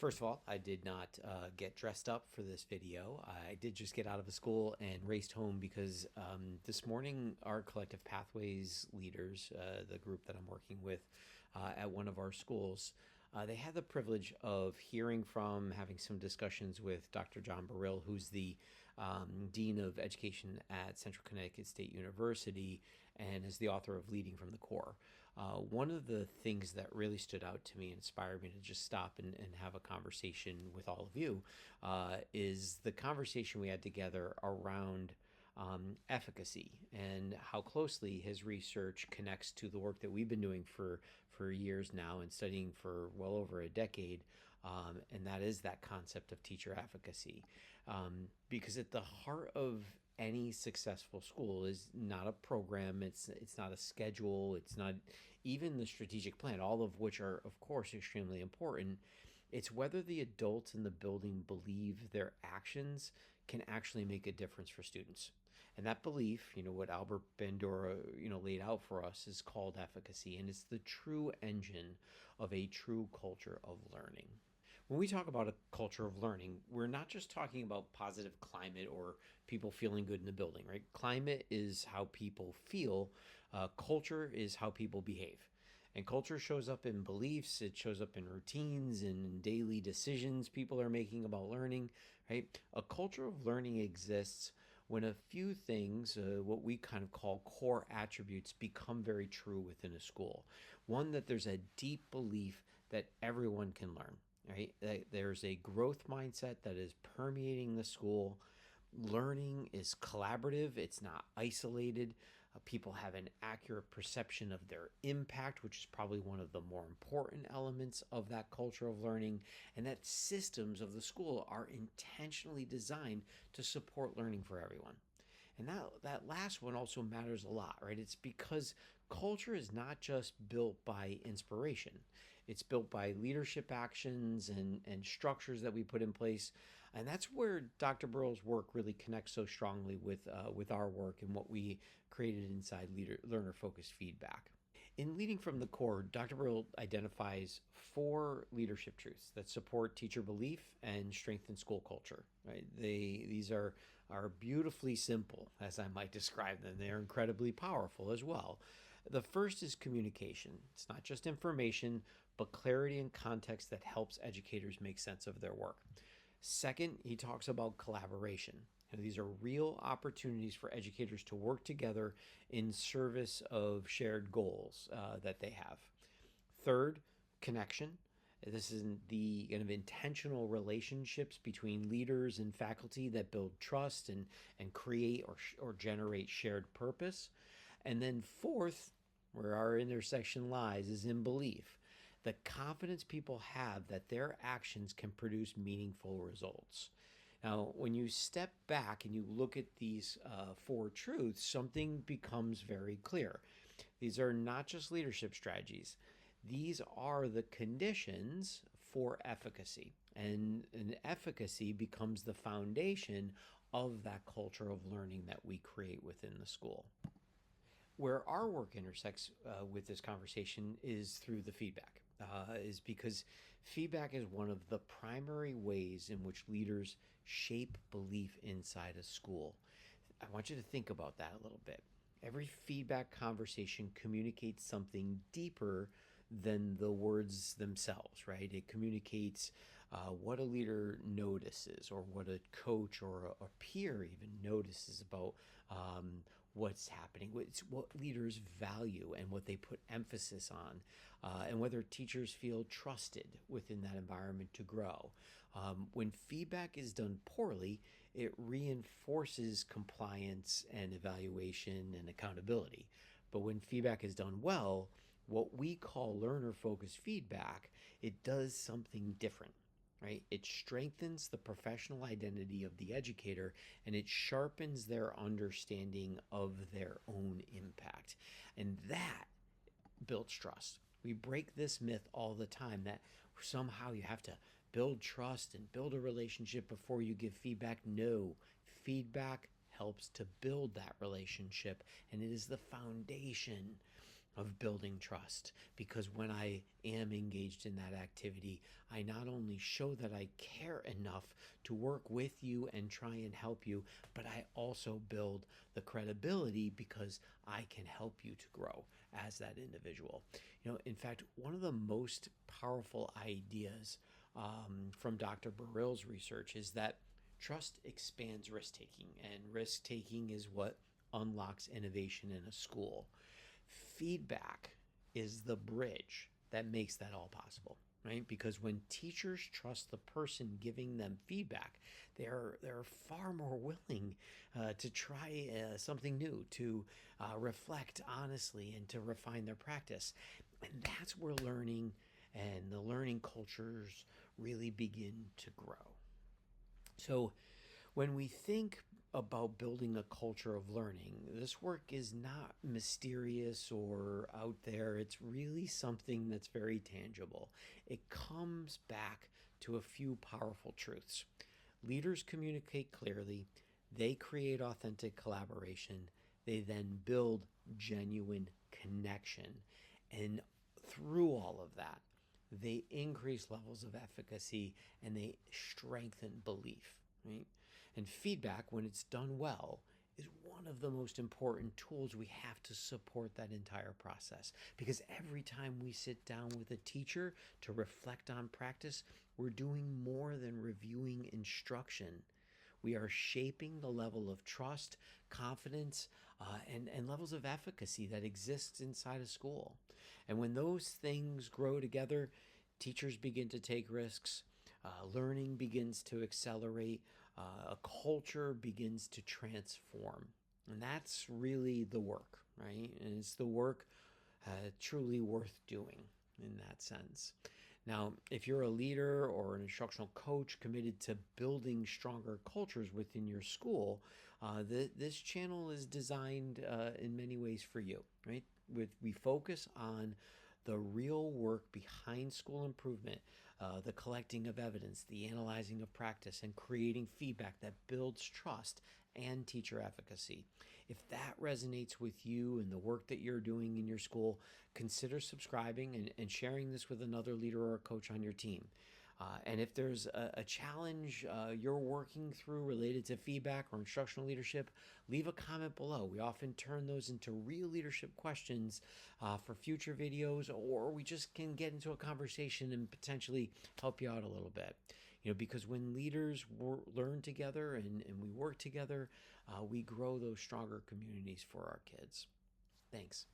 First of all, I did not get dressed up for this video. I did just get out of a school and raced home because this morning our Collective Pathways leaders, the group that I'm working with at one of our schools, they had the privilege of hearing from, having some discussions with Dr. John Barile, who's the Dean of Education at Central Connecticut State University and is the author of Leading from the Core. One of the things that really stood out to me and inspired me to just stop and have a conversation with all of you is the conversation we had together around efficacy and how closely his research connects to the work that we've been doing for years now and studying for well over a decade. And that is that concept of teacher efficacy. Because at the heart of any successful school is not a program, it's not a schedule, it's not even the strategic plan, all of which are, of course, extremely important. It's whether the adults in the building believe their actions can actually make a difference for students. And that belief, what Albert Bandura, laid out for us is called efficacy, and it's the true engine of a true culture of learning. When we talk about a culture of learning, we're not just talking about positive climate or people feeling good in the building, right? Climate is how people feel. Culture is how people behave. And culture shows up in beliefs, it shows up in routines and in daily decisions people are making about learning, right? A culture of learning exists when a few things, what we kind of call core attributes, become very true within a school. One, that there's a deep belief that everyone can learn, right? That there's a growth mindset that is permeating the school. Learning is collaborative, it's not isolated. People have an accurate perception of their impact, which is probably one of the more important elements of that culture of learning, and that systems of the school are intentionally designed to support learning for everyone. And that last one also matters a lot, right? It's because culture is not just built by inspiration. It's built by leadership actions and structures that we put in place. And that's where Dr. Burrell's work really connects so strongly with our work and what we created inside learner-focused feedback. In Leading from the Core, Dr. Barile identifies 4 leadership truths that support teacher belief and strengthen school culture. Right? These are beautifully simple, as I might describe them. They're incredibly powerful as well. The first is communication. It's not just information, but clarity and context that helps educators make sense of their work. Second, he talks about collaboration. These are real opportunities for educators to work together in service of shared goals that they have. Third, connection. This is the kind of intentional relationships between leaders and faculty that build trust and create or generate shared purpose. And then fourth, where our intersection lies, is in belief. The confidence people have that their actions can produce meaningful results. Now, when you step back and you look at these 4 truths, something becomes very clear. These are not just leadership strategies. These are the conditions for efficacy. And efficacy becomes the foundation of that culture of learning that we create within the school. Where our work intersects with this conversation is through the feedback, is because feedback is one of the primary ways in which leaders shape belief inside a school. I want you to think about that a little bit. Every feedback conversation communicates something deeper than the words themselves, right? It communicates what a leader notices, or what a coach or a peer even notices about what's happening. It's what leaders value and what they put emphasis on, and whether teachers feel trusted within that environment to grow. When feedback is done poorly, it reinforces compliance and evaluation and accountability. But when feedback is done well, what we call learner-focused feedback, it does something different, right? It strengthens the professional identity of the educator, and it sharpens their understanding of their own impact. And that builds trust. We break this myth all the time that somehow you have to build trust and build a relationship before you give feedback. No, feedback helps to build that relationship, and it is the foundation of building trust, because when I am engaged in that activity, I not only show that I care enough to work with you and try and help you, but I also build the credibility because I can help you to grow as that individual. In fact, one of the most powerful ideas from Dr. Barile's research is that trust expands risk taking, and risk taking is what unlocks innovation in a school. Feedback is the bridge that makes that all possible, right? Because when teachers trust the person giving them feedback, they're far more willing to try something new, to reflect honestly, and to refine their practice. And that's where learning and the learning cultures really begin to grow. So when we think about building a culture of learning, this work is not mysterious or out there. It's really something that's very tangible. It comes back to a few powerful truths. Leaders communicate clearly, they create authentic collaboration, they then build genuine connection. And through all of that, they increase levels of efficacy and they strengthen belief, right? And feedback, when it's done well, is one of the most important tools we have to support that entire process. Because every time we sit down with a teacher to reflect on practice, we're doing more than reviewing instruction. We are shaping the level of trust, confidence, and levels of efficacy that exists inside a school. And when those things grow together, teachers begin to take risks, learning begins to accelerate, a culture begins to transform. And that's really the work, right? And it's the work truly worth doing in that sense. Now, if you're a leader or an instructional coach committed to building stronger cultures within your school, this channel is designed in many ways for you, right? We focus on the real work behind school improvement, the collecting of evidence, the analyzing of practice, and creating feedback that builds trust and teacher efficacy. If that resonates with you and the work that you're doing in your school, consider subscribing and sharing this with another leader or a coach on your team. And if there's a challenge you're working through related to feedback or instructional leadership, leave a comment below. We often turn those into real leadership questions for future videos, or we just can get into a conversation and potentially help you out a little bit. Because when leaders learn together and we work together, we grow those stronger communities for our kids. Thanks.